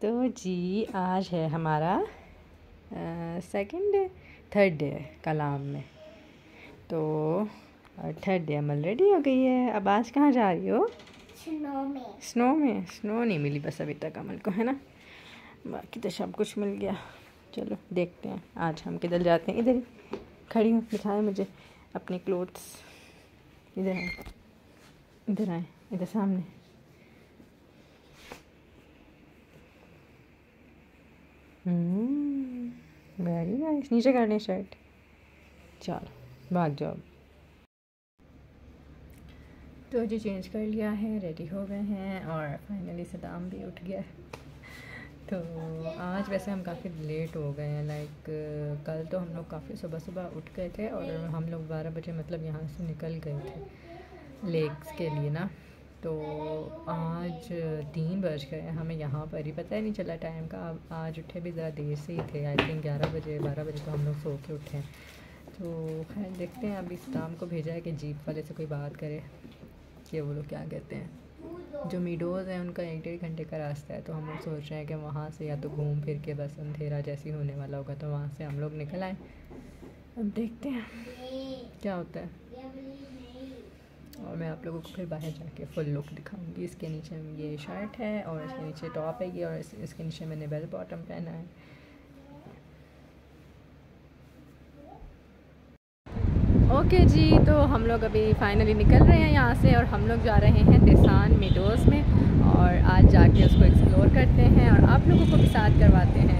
तो जी आज है हमारा थर्ड डे कलाम में। तो थर्ड डे अमल रेडी हो गई है। अब आज कहाँ जा रही हो? स्नो में। स्नो नहीं मिली बस अभी तक अमल को, है ना। बाकी तो सब कुछ मिल गया। चलो देखते हैं आज हम किधर जाते हैं। इधर ही खड़ी हूँ, दिखाएं मुझे अपने क्लोथ्स। इधर आए, इधर आए, इधर सामने। Very nice. नीचे करने शर्ट। चलो भाग जाओ। तो जी चेंज कर लिया है, रेडी हो गए हैं और फाइनली सदाम भी उठ गया। तो आज वैसे हम काफ़ी लेट हो गए हैं। लाइक कल तो हम लोग काफ़ी सुबह सुबह उठ गए थे और हम लोग 12 बजे मतलब यहाँ से निकल गए थे लेक्स के लिए ना। तो आज 3 बज गए हमें यहाँ पर ही, पता ही नहीं चला टाइम का। आज उठे भी ज़रा देर से ही थे, आई थिंक 11 बजे 12 बजे तो हम लोग सो के उठे हैं। तो खैर देखते हैं, अभी सदाम को भेजा है कि जीप वाले से कोई बात करे कि वो लोग क्या कहते हैं। जो मीडोज़ हैं उनका 1-1.5 घंटे का रास्ता है, तो हम लोग सोच रहे हैं कि वहाँ से या तो घूम फिर के बस अंधेरा जैसी होने वाला होगा तो वहाँ से हम लोग निकल आए। अब देखते हैं क्या होता है और मैं आप लोगों को फिर बाहर जाके फुल लुक दिखाऊंगी। इसके नीचे ये शर्ट है और इसके नीचे टॉप है ये, और इसके नीचे मैंने बेल बॉटम पहना है। ओके जी, तो हम लोग अभी फाइनली निकल रहे हैं यहाँ से और हम लोग जा रहे हैं दिसान मीडोज़ में और आज जाके उसको एक्सप्लोर करते हैं और आप लोगों को भी साथ करवाते हैं।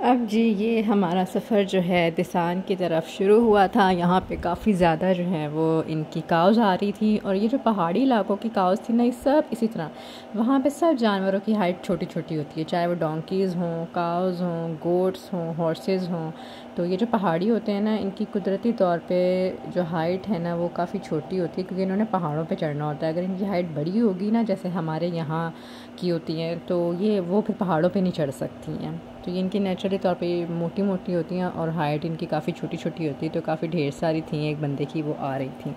अब जी ये हमारा सफ़र जो है दिसान की तरफ शुरू हुआ था। यहाँ पे काफ़ी ज़्यादा जो है वो इनकी काउज़ आ रही थी और ये जो पहाड़ी इलाकों की काउज़ थी ना, ये सब इसी तरह वहाँ पे सब जानवरों की हाइट छोटी छोटी होती है, चाहे वो डोंकीज़ हों, काउज़ हों, गोट्स हों, हॉर्सेस हों। तो ये जो पहाड़ी होते हैं ना, इनकी कुदरती तौर पे जो हाइट है ना वो काफ़ी छोटी होती है क्योंकि इन्होंने पहाड़ों पे चढ़ना होता है। अगर इनकी हाइट बड़ी होगी ना जैसे हमारे यहाँ की होती है तो ये वो फिर पहाड़ों पे नहीं चढ़ सकती हैं। तो ये इनकी नेचुरली तौर पे मोटी मोटी होती हैं और हाइट इनकी काफ़ी छोटी छोटी होती है। तो काफ़ी ढेर सारी थी, एक बंदे की वो आ रही थी।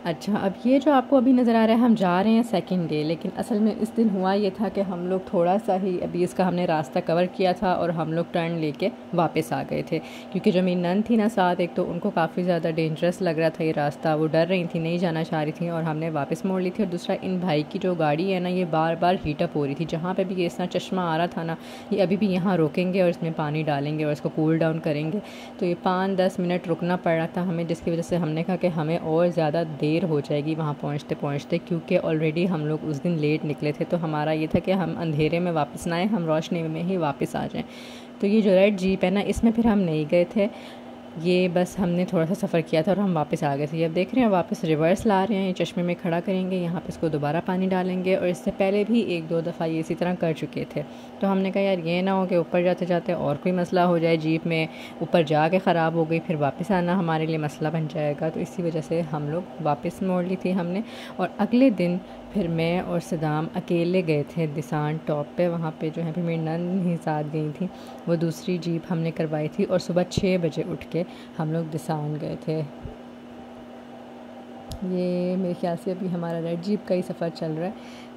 अच्छा, अब ये जो आपको अभी नज़र आ रहा है, हम जा रहे हैं सेकंड डे, लेकिन असल में इस दिन हुआ ये था कि हम लोग थोड़ा सा ही अभी इसका हमने रास्ता कवर किया था और हम लोग टर्न लेके वापस आ गए थे क्योंकि जो मेरी नन थी ना साथ, एक तो उनको काफ़ी ज़्यादा डेंजरस लग रहा था ये रास्ता, वो डर रही थी, नहीं जाना चाह रही थी और हमने वापस मोड़ ली थी। और दूसरा इन भाई की जो गाड़ी है ना ये बार बार हीटअप हो रही थी। जहाँ पर भी ये इतना चश्मा आ रहा था ना, ये अभी भी यहाँ रोकेंगे और इसमें पानी डालेंगे और इसको कूल डाउन करेंगे। तो ये 5-10 मिनट रुकना पड़ रहा था हमें, जिसकी वजह से हमने कहा कि हमें और ज़्यादा देर हो जाएगी वहाँ पहुँचते पहुँचते, क्योंकि ऑलरेडी हम लोग उस दिन लेट निकले थे। तो हमारा ये था कि हम अंधेरे में वापस ना आए, हम रोशनी में ही वापस आ जाएं। तो ये जो रेड जीप है ना, इसमें फिर हम नहीं गए थे, ये बस हमने थोड़ा सा सफ़र किया था और हम वापस आ गए थे। अब देख रहे हैं वापस रिवर्स ला रहे हैं, ये चश्मे में खड़ा करेंगे, यहाँ पे इसको दोबारा पानी डालेंगे। और इससे पहले भी 1-2 दफ़ा ये इसी तरह कर चुके थे। तो हमने कहा यार ये ना हो कि ऊपर जाते जाते और कोई मसला हो जाए, जीप में ऊपर जाके ख़राब हो गई, फिर वापस आना हमारे लिए मसला बन जाएगा। तो इसी वजह से हम लोग वापस मोड़ ली थी हमने। और अगले दिन फिर मैं और सदाम अकेले गए थे दिसान टॉप पे। वहाँ पे जो है फिर मेरी नन ही साथ गई थी, वो दूसरी जीप हमने करवाई थी और सुबह 6 बजे उठ के हम लोग दिसान गए थे। ये मेरे ख्याल से अभी हमारा रेड जीप का ही सफ़र चल रहा है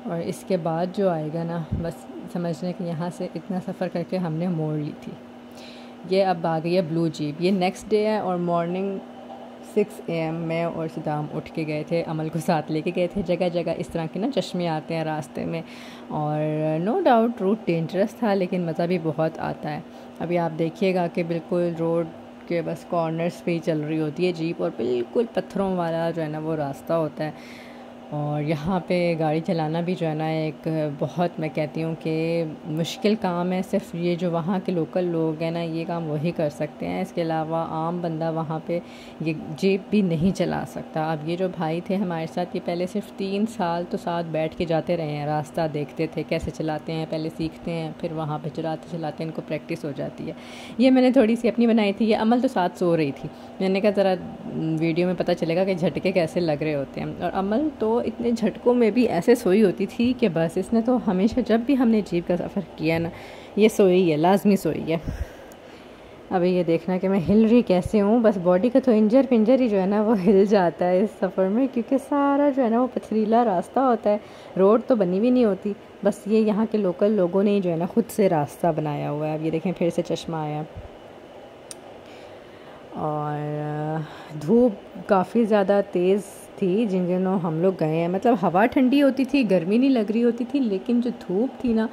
और इसके बाद जो आएगा ना, बस समझ लें कि यहाँ से इतना सफ़र करके हमने मोड़ ली थी। ये अब आ गई है ब्लू जीप। ये नेक्स्ट डे है और मॉर्निंग 6 AM मैं और सदाम उठ के गए थे, अमल को साथ लेके गए थे। जगह जगह इस तरह के ना चश्मे आते हैं रास्ते में और नो डाउट रूट डेंजरस था लेकिन मज़ा भी बहुत आता है। अभी आप देखिएगा कि बिल्कुल रोड के बस कॉर्नर्स पे ही चल रही होती है जीप और बिल्कुल पत्थरों वाला जो है ना वो रास्ता होता है। और यहाँ पे गाड़ी चलाना भी जो है ना एक बहुत, मैं कहती हूँ कि मुश्किल काम है। सिर्फ ये जो वहाँ के लोकल लोग हैं ना ये काम वही कर सकते हैं, इसके अलावा आम बंदा वहाँ पे ये जीप भी नहीं चला सकता। अब ये जो भाई थे हमारे साथ, ये पहले सिर्फ 3 साल तो साथ बैठ के जाते रहे हैं, रास्ता देखते थे कैसे चलाते हैं, पहले सीखते हैं फिर वहाँ पर चलाते चलाते इनको प्रैक्टिस हो जाती है। ये मैंने थोड़ी सी अपनी बनाई थी। ये अमल तो साथ सो रही थी, मैंने कहा ज़रा वीडियो में पता चलेगा कि झटके कैसे लग रहे होते हैं। और अमल तो इतने झटकों में भी ऐसे सोई होती थी कि बस इसने तो हमेशा जब भी हमने जीप का सफ़र किया ना ये सोई है, लाजमी सोई है। अभी ये देखना कि मैं हिल रही कैसे हूँ, बस बॉडी का तो इंजर पिंजर ही जो है ना वो हिल जाता है इस सफ़र में, क्योंकि सारा जो है ना वो पथरीला रास्ता होता है, रोड तो बनी भी नहीं होती, बस ये यहाँ के लोकल लोगों ने ही जो है ना ख़ुद से रास्ता बनाया हुआ है। अब ये देखें फिर से चश्मा आया, और धूप काफ़ी ज़्यादा तेज़ थी जिन दिनों हम लोग गए हैं। मतलब हवा ठंडी होती थी, गर्मी नहीं लग रही होती थी, लेकिन जो धूप थी ना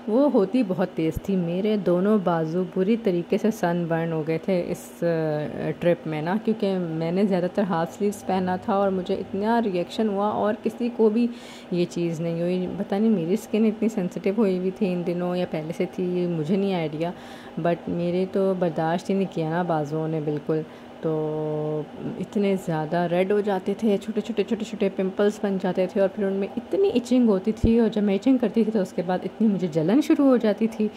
वो होती बहुत तेज़ थी। मेरे दोनों बाजू पूरी तरीके से सन बर्न हो गए थे इस ट्रिप में ना, क्योंकि मैंने ज़्यादातर हाफ स्लीव्स पहना था और मुझे इतना रिएक्शन हुआ और किसी को भी ये चीज़ नहीं हुई। पता नहीं मेरी स्किन इतनी सेंसिटिव हुई हुई थी इन दिनों या पहले से थी, मुझे नहीं आइडिया, बट मेरे तो बर्दाश्त ही नहीं किया ना बाजुओं ने बिल्कुल। तो इतने ज़्यादा रेड हो जाते थे, छोटे छोटे पिंपल्स बन जाते थे, और फिर उनमें इतनी इचिंग होती थी, और जब मैं इचिंग करती थी तो उसके बाद इतनी मुझे जलन शुरू हो जाती थी।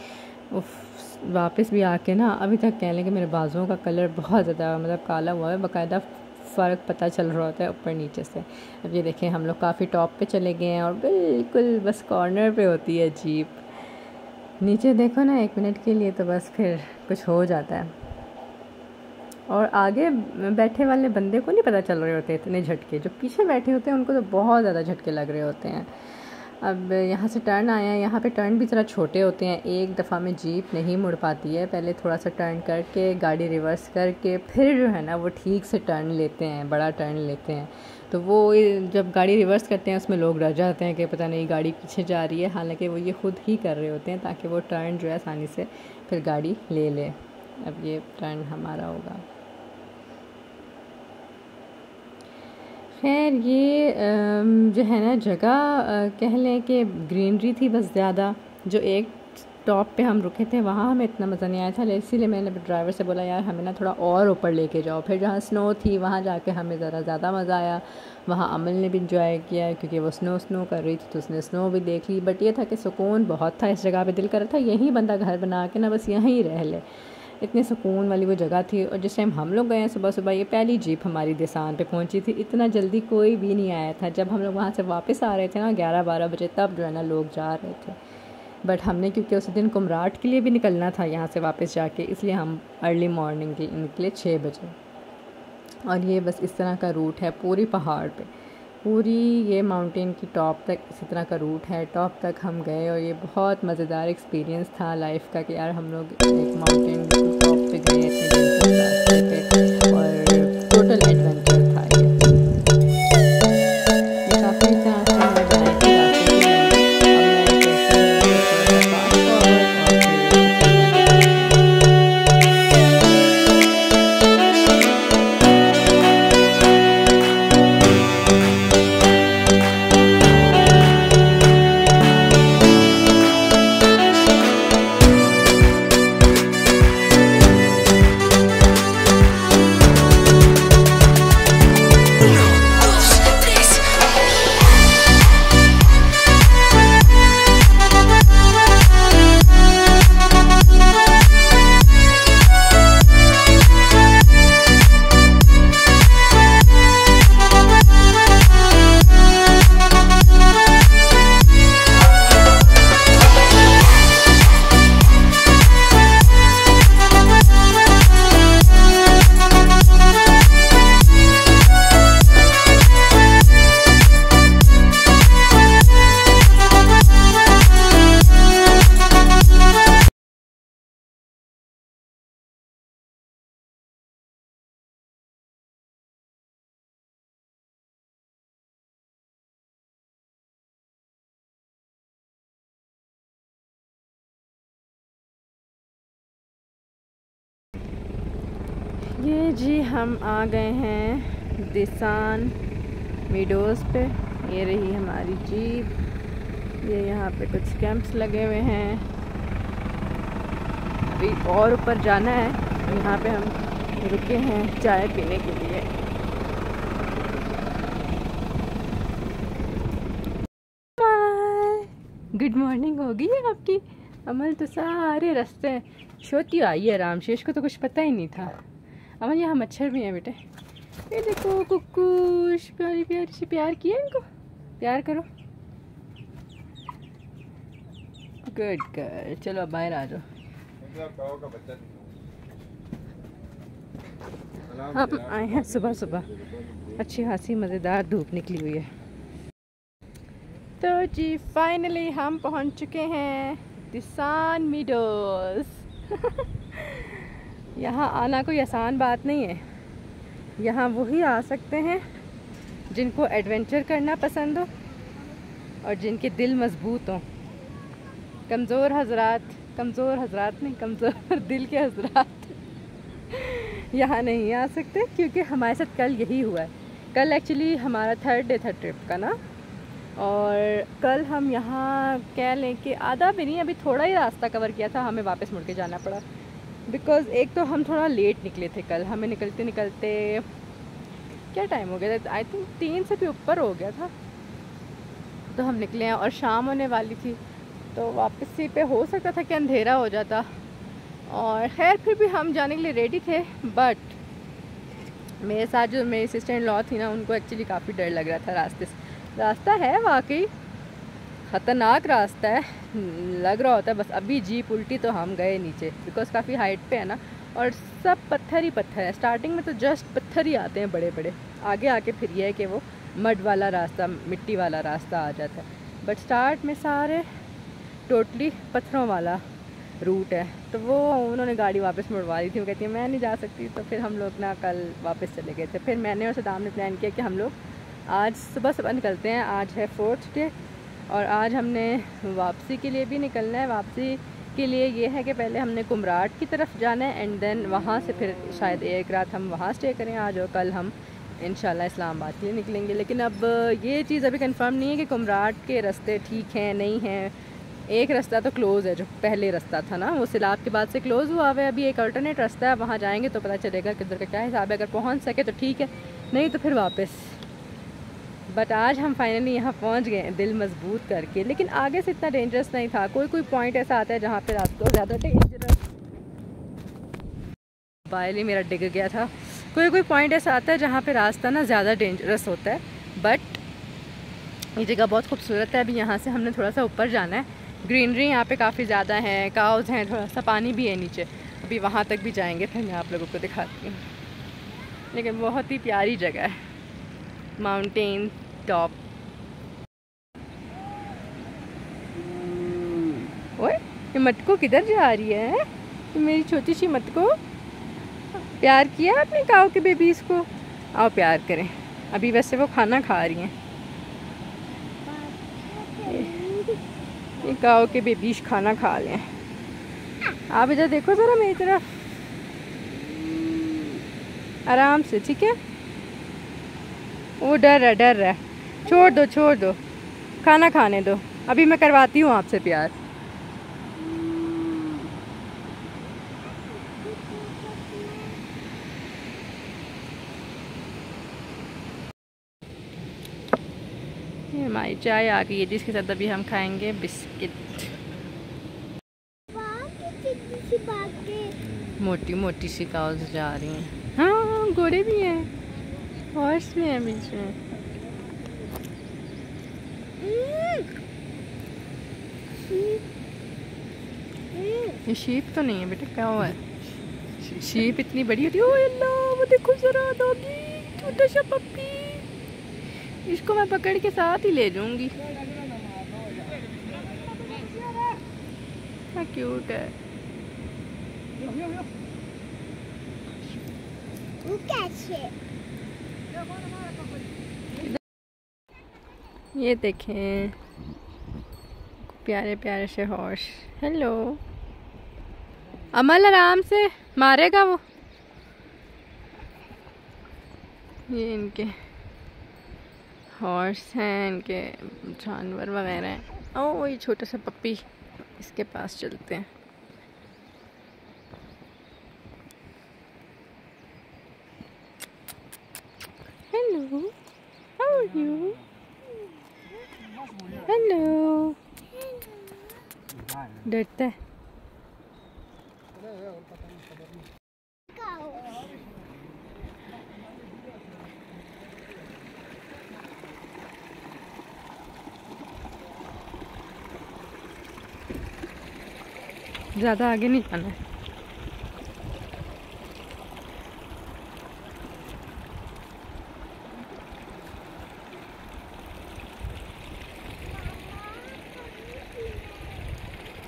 वापस भी आके ना अभी तक कह लें कि मेरे बाजुओं का कलर बहुत ज़्यादा मतलब काला हुआ है, बाकायदा फ़र्क पता चल रहा होता है ऊपर नीचे से। अब ये देखें हम लोग काफ़ी टॉप पे चले गए हैं और बिल्कुल बस कॉर्नर पे होती है जीप। नीचे देखो ना 1 मिनट के लिए तो बस फिर कुछ हो जाता है, और आगे बैठे वाले बंदे को नहीं पता चल रहे होते इतने झटके, जो पीछे बैठे होते हैं उनको तो बहुत ज़्यादा झटके लग रहे होते हैं। अब यहाँ से टर्न आया है, यहाँ पे टर्न भी ज़रा छोटे होते हैं, एक दफ़ा में जीप नहीं मुड़ पाती है, पहले थोड़ा सा टर्न करके गाड़ी रिवर्स करके फिर जो है ना वो ठीक से टर्न लेते हैं, बड़ा टर्न लेते हैं। तो वो जब गाड़ी रिवर्स करते हैं उसमें लोग डर जाते हैं कि पता नहीं गाड़ी पीछे जा रही है, हालांकि वो ये खुद ही कर रहे होते हैं ताकि वो टर्न जो है आसानी से फिर गाड़ी ले ले। अब ये टर्न हमारा होगा। खैर ये जो है ना जगह कह लें कि ग्रीनरी थी बस ज़्यादा। जो एक टॉप पे हम रुके थे वहाँ हमें इतना मज़ा नहीं आया था, इसीलिए मैंने ड्राइवर से बोला यार हमें ना थोड़ा और ऊपर लेके जाओ। फिर जहाँ स्नो थी वहाँ जाके हमें ज़रा ज़्यादा मज़ा आया। वहाँ अमल ने भी इंजॉय किया क्योंकि वो स्नो कर रही थी तो उसने स्नो भी देख ली। बट ये था कि सुकून बहुत था इस जगह पे, दिल कर रहा था यहीं बंदा घर बना के ना बस यहीं रह ले, इतने सुकून वाली वो जगह थी। और जिस टाइम हम लोग गए हैं सुबह सुबह, ये पहली जीप हमारी दिसान पे पहुंची थी, इतना जल्दी कोई भी नहीं आया था। जब हम लोग वहाँ से वापस आ रहे थे ना 11-12 बजे, तब जो है ना लोग जा रहे थे। बट हमने क्योंकि उस दिन कुमराट के लिए भी निकलना था यहाँ से वापस जाके, इसलिए हम अर्ली मॉर्निंग के निकले 6 बजे। और ये बस इस तरह का रूट है पूरी पहाड़ पे, पूरी ये माउंटेन की टॉप तक इसी तरह का रूट है। टॉप तक हम गए और ये बहुत मज़ेदार एक्सपीरियंस था लाइफ का कि यार हम लोग एक माउंटेन टॉप पे गए इतने दिन रास्ते पे, और टोटल एडवेंचर था ये काफ़ी तरह से मैं बनाई थी रास्ते की लंबी। अब मैं कहती हूँ थोड़ा सा फास्ट फॉरवर्ड और ये जी हम आ गए हैं दिसान मीडोज़ पे। ये रही हमारी जीप, ये यहाँ पे कुछ कैंप्स लगे हुए हैं। अभी और ऊपर जाना है, यहाँ पे हम रुके हैं चाय पीने के लिए। गुड मॉर्निंग होगी है आपकी। अमल तो सारे रास्ते सोती आई है, रामशेष को तो कुछ पता ही नहीं था। अमन यहाँ मच्छर भी हैं बेटे, ये देखो कुकुश, प्यारी प्यारी सी, प्यार किया इनको, प्यार करो। गुड गर्ल, चलो अब बाहर आ जाओ। हम आए हैं सुबह सुबह, अच्छी खासी मज़ेदार धूप निकली हुई है। तो जी फाइनली हम पहुंच चुके हैं दिसान मीडोज़। यहाँ आना कोई आसान बात नहीं है। यहाँ वही आ सकते हैं जिनको एडवेंचर करना पसंद हो और जिनके दिल मजबूत हों। कमज़ोर हजरात नहीं, कमज़ोर दिल के हजरात यहाँ नहीं आ सकते, क्योंकि हमारे साथ कल यही हुआ है। कल एक्चुअली हमारा 3rd डे था ट्रिप का ना, और कल हम यहाँ कह लें कि आधा भी नहीं, अभी थोड़ा ही रास्ता कवर किया था, हमें वापस मुड़ के जाना पड़ा। बिकॉज़ एक तो हम थोड़ा लेट निकले थे कल, हमें निकलते निकलते क्या टाइम हो गया था, आई थिंक 3 से भी ऊपर हो गया था। तो हम निकले हैं और शाम होने वाली थी, तो वापसी पे हो सकता था कि अंधेरा हो जाता। और खैर फिर भी हम जाने के लिए रेडी थे, बट मेरे साथ जो मेरी सिस्टर इन लॉ थी ना, उनको एक्चुअली काफ़ी डर लग रहा था रास्ते से। रास्ता है वाकई ख़तरनाक रास्ता है, लग रहा होता है बस अभी जीप उल्टी तो हम गए नीचे, बिकॉज़ काफ़ी हाइट पे है ना, और सब पत्थर ही पत्थर है। स्टार्टिंग में तो जस्ट पत्थर ही आते हैं बड़े बड़े, आगे आके फिर ये है कि वो मड वाला रास्ता, मिट्टी वाला रास्ता आ जाता है। बट स्टार्ट में सारे टोटली पत्थरों वाला रूट है। तो वो उन्होंने गाड़ी वापस मुड़वा दी थी, वो कहती है मैं नहीं जा सकती। तो फिर हम लोग ना कल वापस चले गए थे। फिर मैंने और सदाम ने प्लान किया कि हम लोग आज सुबह सुबह निकलते हैं। आज है 4th डे और आज हमने वापसी के लिए भी निकलना है। वापसी के लिए ये है कि पहले हमने कुमराट की तरफ जाना है एंड देन वहाँ से फिर शायद एक रात हम वहाँ स्टे करें आज, और कल हम इंशाल्लाह इस्लामाबाद के लिए निकलेंगे। लेकिन अब ये चीज़ अभी कंफर्म नहीं है कि कुमराट के रास्ते ठीक हैं नहीं हैं। एक रास्ता तो क्लोज़ है, जो पहले रास्ता था ना वो सिलाब के बाद से क्लोज़ हुआ हुआ है। अभी एक अल्टरनेट रास्ता है, वहाँ जाएंगे तो पता चलेगा किधर का क्या हिसाब है। अगर पहुँच सके तो ठीक है, नहीं तो फिर वापस। बट आज हम फाइनली यहाँ पहुँच गए दिल मजबूत करके। लेकिन आगे से इतना डेंजरस नहीं था। कोई पॉइंट ऐसा आता है जहाँ पर रास्ता ज़्यादा डेंजरस, मोबाइल ही मेरा डिग गया था। कोई पॉइंट ऐसा आता है जहाँ पे रास्ता ना ज़्यादा डेंजरस होता है। बट ये जगह बहुत खूबसूरत है। अभी यहाँ से हमने थोड़ा सा ऊपर जाना है। ग्रीनरी यहाँ पे काफ़ी ज़्यादा है, काउज हैं, थोड़ा सा पानी भी है नीचे। अभी वहाँ तक भी जाएंगे, फिर मैं आप लोगों को दिखाती हूँ। लेकिन बहुत ही प्यारी जगह है, माउंटेन टॉप। ओए ये मटको किधर जा रही है? मेरी छोटी सी मटको। प्यार किया आपने काऊ के बेबीज़ को? आओ प्यार करें। अभी वैसे वो खाना खा रही हैं। ये काऊ के बेबीज़ खाना खा लें। आप इधर देखो ज़रा मेरी तरफ, आराम से, ठीक है? वो डर रहा है। छोड़ दो, खाना खाने दो। अभी मैं करवाती हूँ आपसे प्यार। ये हमारी चाय आ गई है, जिसके साथ अभी हम खाएंगे बिस्किट। मोटी मोटी सी काउज जा रही हैं। हाँ घोड़े भी हैं, हॉर्स भी हैं बीच में। ये शीप तो नहीं है बेटा, क्या हुआ है? शीप इतनी बड़ी होती है। ओह अल्लाह, वो देखो जरा डॉगी, छोटा सा पप्पी। इसको मैं पकड़ के साथ ही ले जाऊंगी। क्या क्यूट है। ये देखें प्यारे प्यारे से हॉर्स। हेलो अमल, आराम से, मारेगा वो। ये इनके हॉर्स हैं, इनके जानवर वगैरह हैं। ओह ये छोटा सा पप्पी, इसके पास चलते हैं। Hello, how are you? Hello, डरता है। ज़्यादा आगे नहीं जाना है।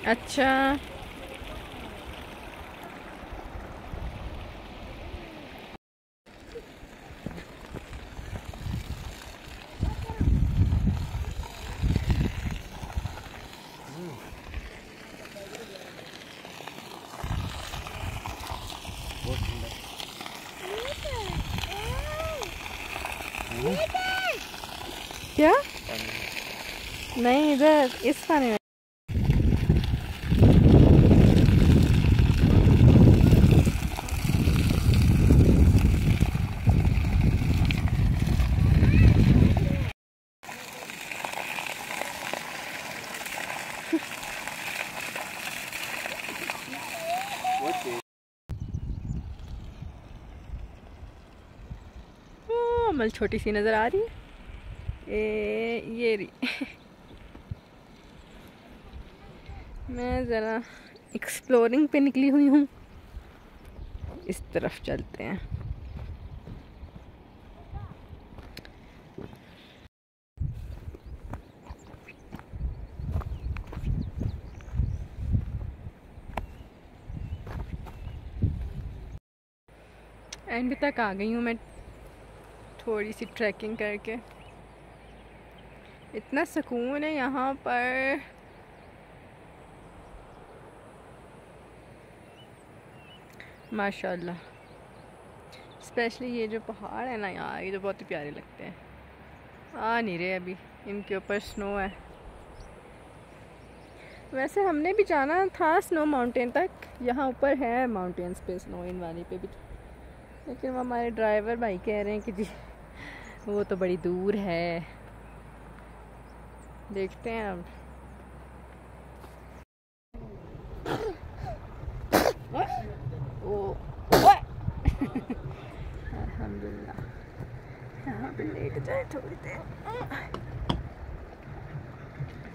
अच्छा, क्या? नहीं, इधर इस पानी में। मल छोटी सी नज़र आ रही है, ये रही। मैं ज़रा एक्सप्लोरिंग पे निकली हुई हूँ, इस तरफ चलते हैं। एंड तक आ गई हूँ मैं, थोड़ी सी ट्रैकिंग करके। इतना सुकून है यहाँ पर, माशाल्लाह। स्पेशली ये जो पहाड़ है ना यार, ये तो बहुत ही प्यारे लगते हैं। आ नहीं रहे अभी, इनके ऊपर स्नो है। वैसे हमने भी जाना था स्नो माउंटेन तक, यहाँ ऊपर है माउंटेन्स पे स्नो, इन वाली पे भी, लेकिन वो हमारे ड्राइवर भाई कह रहे हैं कि जी वो तो बड़ी दूर है। देखते हैं अब। अल्हम्दुलिल्लाह, यहाँ पे लेट जाए थोड़ी देर।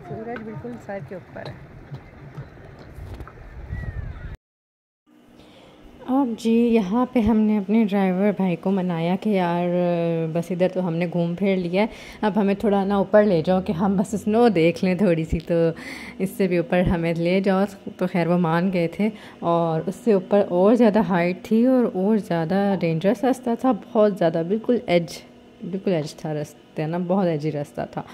सूरज बिल्कुल सर के ऊपर है। अब जी यहाँ पे हमने अपने ड्राइवर भाई को मनाया कि यार बस इधर तो हमने घूम फिर लिया है, अब हमें थोड़ा ना ऊपर ले जाओ कि हम बस स्नो देख लें थोड़ी सी, तो इससे भी ऊपर हमें ले जाओ। तो खैर वो मान गए थे, और उससे ऊपर और ज़्यादा हाइट थी और ज़्यादा डेंजरस रास्ता था, बहुत ज़्यादा, बिल्कुल एज था रास्ते ना, बहुत एजी रास्ता था।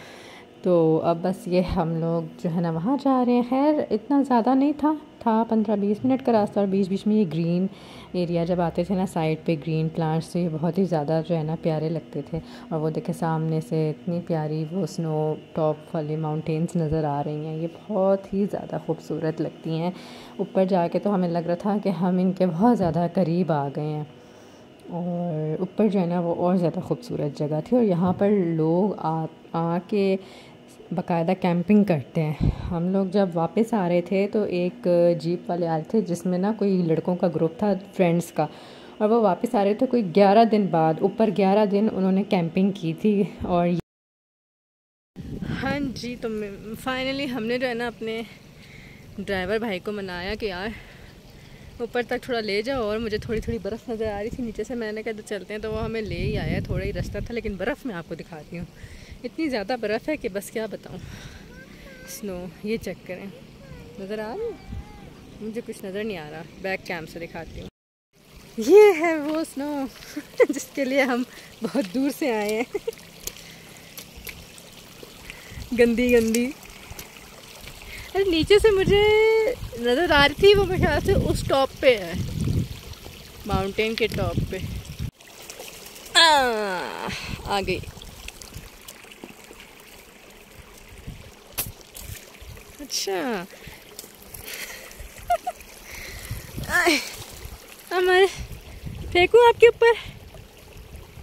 तो अब बस ये हम लोग जो है ना वहाँ जा रहे हैं। खैर इतना ज़्यादा नहीं था 15-20 मिनट का रास्ता, और बीच बीच में ये ग्रीन एरिया जब आते थे ना साइड पे ग्रीन प्लांट्स, तो ये बहुत ही ज़्यादा जो है ना प्यारे लगते थे। और वो देखे सामने से इतनी प्यारी वो स्नो टॉप वाली माउंटेन्स नज़र आ रही हैं, ये बहुत ही ज़्यादा खूबसूरत लगती हैं। ऊपर जाके तो हमें लग रहा था कि हम इनके बहुत ज़्यादा करीब आ गए हैं, और ऊपर जो है ना वो और ज़्यादा खूबसूरत जगह थी। और यहाँ पर लोग आके बाकायदा कैंपिंग करते हैं। हम लोग जब वापस आ रहे थे तो एक जीप वाले आ रहे थे जिसमें ना कोई लड़कों का ग्रुप था, फ्रेंड्स का, और वो वापस आ रहे थे कोई 11 दिन बाद, ऊपर 11 दिन उन्होंने कैंपिंग की थी। और हाँ जी, तो फाइनली हमने जो है ना अपने ड्राइवर भाई को मनाया कि यार ऊपर तक थोड़ा ले जाओ, और मुझे थोड़ी थोड़ी बर्फ़ नज़र आ रही थी नीचे से। मैंने कहा तो चलते हैं, तो वो हमें ले ही आया। थोड़ा ही रास्ता था, लेकिन बर्फ़ मैं आपको दिखाती हूँ, इतनी ज़्यादा बर्फ़ है कि बस क्या बताऊँ। स्नो, ये चेक करें, नज़र आ रही है? मुझे कुछ नज़र नहीं आ रहा, बैक कैम से दिखाती हूँ। ये है वो स्नो जिसके लिए हम बहुत दूर से आए हैं। गंदी गंदी, अरे नीचे से मुझे नज़र आ रही थी, वो मेरे ख्याल से उस टॉप पे है, माउंटेन के टॉप पे। आ गई। अच्छा हमारे फेंकूं आपके ऊपर,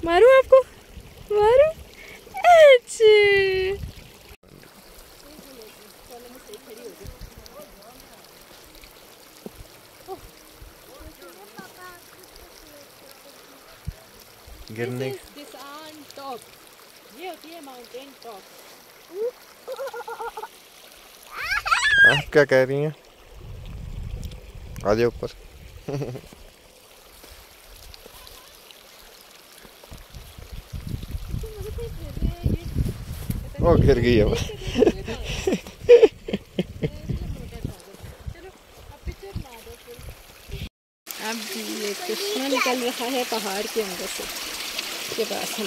मारूं आपको, मारूं? अच्छा गिरने टॉप, ये होती है माउंटेन टॉप। आप क्या कह रही हैं? आ जाओ ऊपर। वो गिर गई है। रहा है पहाड़ के अंदर से के पास हम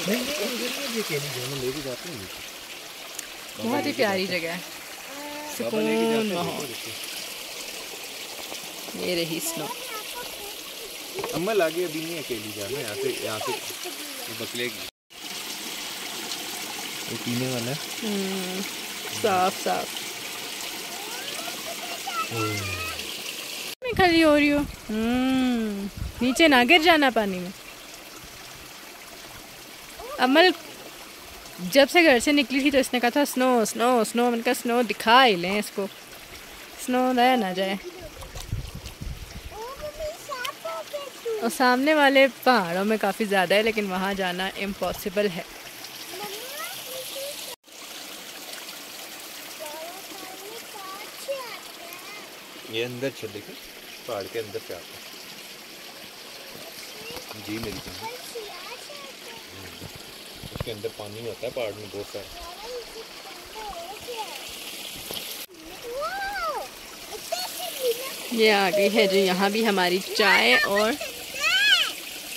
बहुत ही प्यारी जगह है, सुकून माहौल। ये रही स्नो। अम्मा लागे अभी नहीं अकेली जाना, यहाँ से बकलेगी। वो पीने वाला है साफ साफ। मैं खड़ी हो रही हूँ, नीचे ना गिर जाना पानी में। अमल जब से घर से निकली थी तो इसने कहा था स्नो स्नो स्नो। मैंने कहा स्नो दिखा ही लें इसको, स्नो रह ना जाए। और सामने वाले पहाड़ों में काफ़ी ज़्यादा है, लेकिन वहाँ जाना इम्पॉसिबल है। ये अंदर चल देखो, पहाड़ के अंदर से आता है जी मिलते हैं। उसके अंदर पानी होता है पहाड़ में बहुत सारा। ये आ गई है जी यहाँ भी हमारी चाय और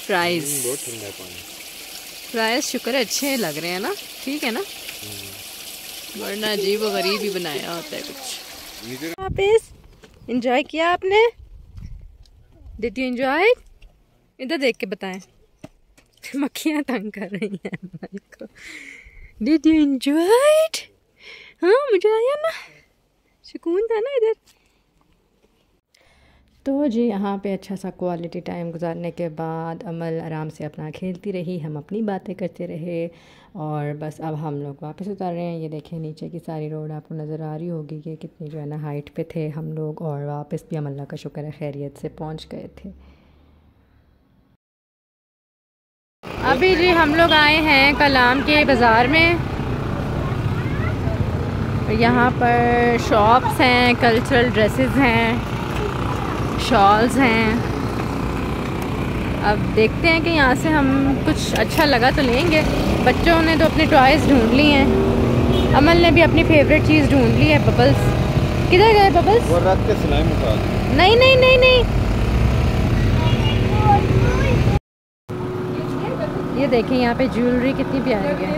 फ्राइज। बहुत ठंडा है पानी। फ्राइज शुक्र अच्छे लग रहे हैं ना, ठीक है ना, वरना अजीब व गरीब ही बनाया होता है कुछ। वापिस एंजॉय किया आपने? Did you enjoy? इधर देख के बताएं। मक्खियाँ तंग कर रही हैं हमारे को। Did you enjoy? हाँ मुझे आया ना, सुकून था ना इधर। तो जी यहाँ पे अच्छा सा क्वालिटी टाइम गुजारने के बाद अमल आराम से अपना खेलती रही, हम अपनी बातें करते रहे, और बस अब हम लोग वापस उतर रहे हैं। ये देखें नीचे की सारी रोड आपको नज़र आ रही होगी कि कितनी जो है ना हाइट पे थे हम लोग, और वापस भी अल्लाह का शुक्र है खैरियत से पहुँच गए थे। अभी जी हम लोग आए हैं कलाम के बाज़ार में। यहाँ पर शॉप्स हैं, कल्चरल ड्रेसेस हैं, शॉल्स हैं। अब देखते हैं कि यहाँ से हम कुछ अच्छा लगा तो लेंगे। बच्चों ने तो अपने टॉयज़ ढूंढ लिए हैं, अमल ने भी अपनी फेवरेट चीज़ ढूंढ ली है, बबल्स। किधर गए बबल्स? वो रात के स्लाइम उठा दी। नहीं नहीं नहीं नहीं, ये देखें यहाँ पे ज्वेलरी कितनी प्यारी है।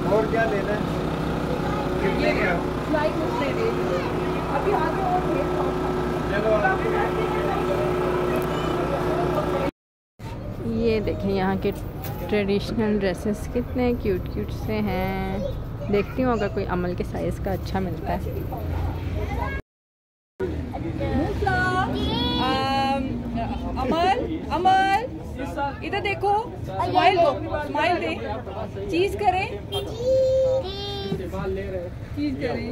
और क्या लेना है? कितने क्या? अभी आगे और ये देखें यहाँ के ट्रेडिशनल ड्रेसेस कितने क्यूट क्यूट से हैं। देखती हूँ अगर कोई अमल के साइज़ का अच्छा मिलता है। अमल अमल इधर देखो, स्माइल दो, स्माइल दे, चीज करें, चीज करें।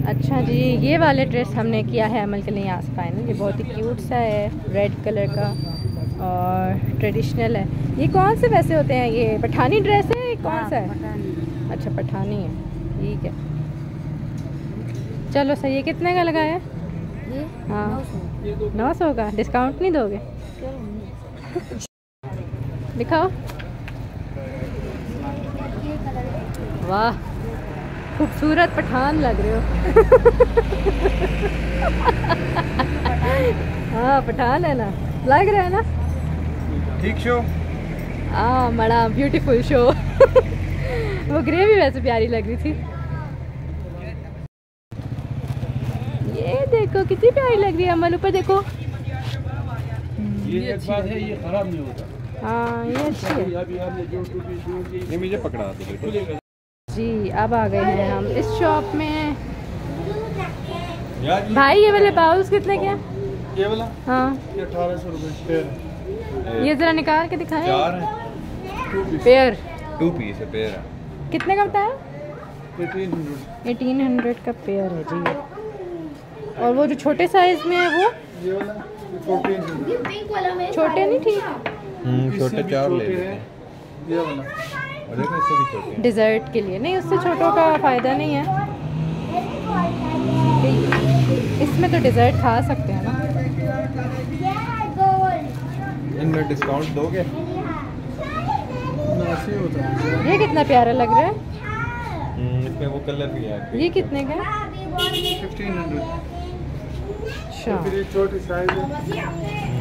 अच्छा जी ये वाले ड्रेस हमने किया है अमल के लिए यहाँ से फाइनल। ये बहुत ही क्यूट सा है, रेड कलर का और ट्रेडिशनल है। ये कौन से वैसे होते हैं? ये पठानी ड्रेस है, ये कौन सा है? अच्छा पठानी है, ठीक है। चलो सही है। कितने का लगाया? हाँ 900 का। डिस्काउंट नहीं दोगे? दिखाओ। वाह खूबसूरत पठान लग रहे हो। हाँ पठान है ना, लग रहा है ना? ठीक शो। हाँ बड़ा ब्यूटीफुल शो। वो ग्रेवी वैसे प्यारी लग रही थी। ये देखो कितनी प्यारी लग रही है अमल, ऊपर देखो। ये एक बात है, ये खराब नहीं होता। हाँ ये अच्छी है। ये मुझे पकड़ा दो जी। अब आ गए हैं हम इस शॉप में। भाई ये वाले बाउल्स कितने के? ये वाला? हाँ ये 1800 रुपए। ये जरा निकाल के दिखाएं। 4 है पेयर, 2 पीस है पेयर। कितने का बताया? 1800 का पेयर है जी। और वो जो छोटे साइज में है वो? ये वाला 1400। छोटे नहीं ठीक? छोटे 4 ले लेते हैं। ये वाला और देखो इससे भी छोटे हैं। डिज़र्ट के लिए नहीं, उससे छोटों का फ़ायदा नहीं है। इसमें तो डिज़र्ट खा सकते हैं ना। इनमें डिस्काउंट दोगे? ऐसे ही होता है। ये कितना प्यारा लग रहा है। इसमें वो कलर भी है। ये कितने का? 1500। अच्छा, फिर ये छोटी साइज है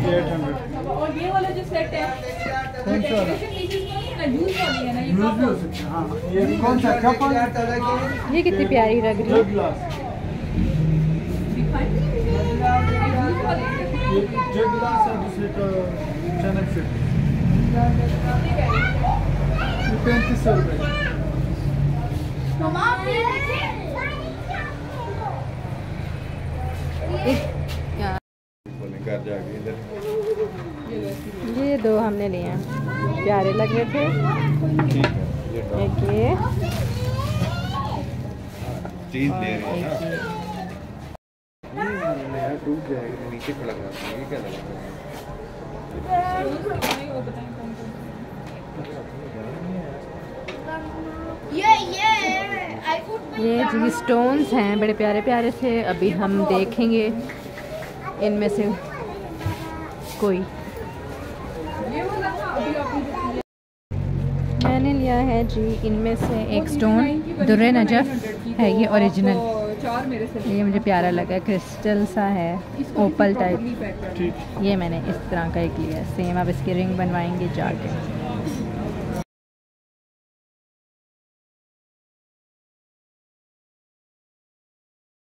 800। और ये वाला जो सेट है कौन सा वाला? यूज वाली है ना, ये यूज भी हो सकता है। हाँ, ये कौन सा कप है? ये कितनी प्यारी लग रही है। जग ग्लास। ये जग ग्लास है, दूसरे का चैनल सेट। ये 3500 रुपये। घर जाके इधर ये दो हमने लिए हैं, प्यारे लग रहे थे। ठीक है, ये एक ये, चीज ले रहे हैं ना। एक ये। ये टूट जाएगा, नीचे पड़ गया। ये क्या लगा? ये जी स्टोन्स हैं, बड़े प्यारे प्यारे से। अभी हम देखेंगे इनमें से कोई। मैंने लिया है जी इनमें से एक स्टोन, दुर्रे नजफ है ये ओरिजिनल। ये मुझे प्यारा लगा, क्रिस्टल सा है, ओपल टाइप। ये मैंने इस तरह का एक लिया। सेम अब इसकी रिंग बनवाएंगे जाके।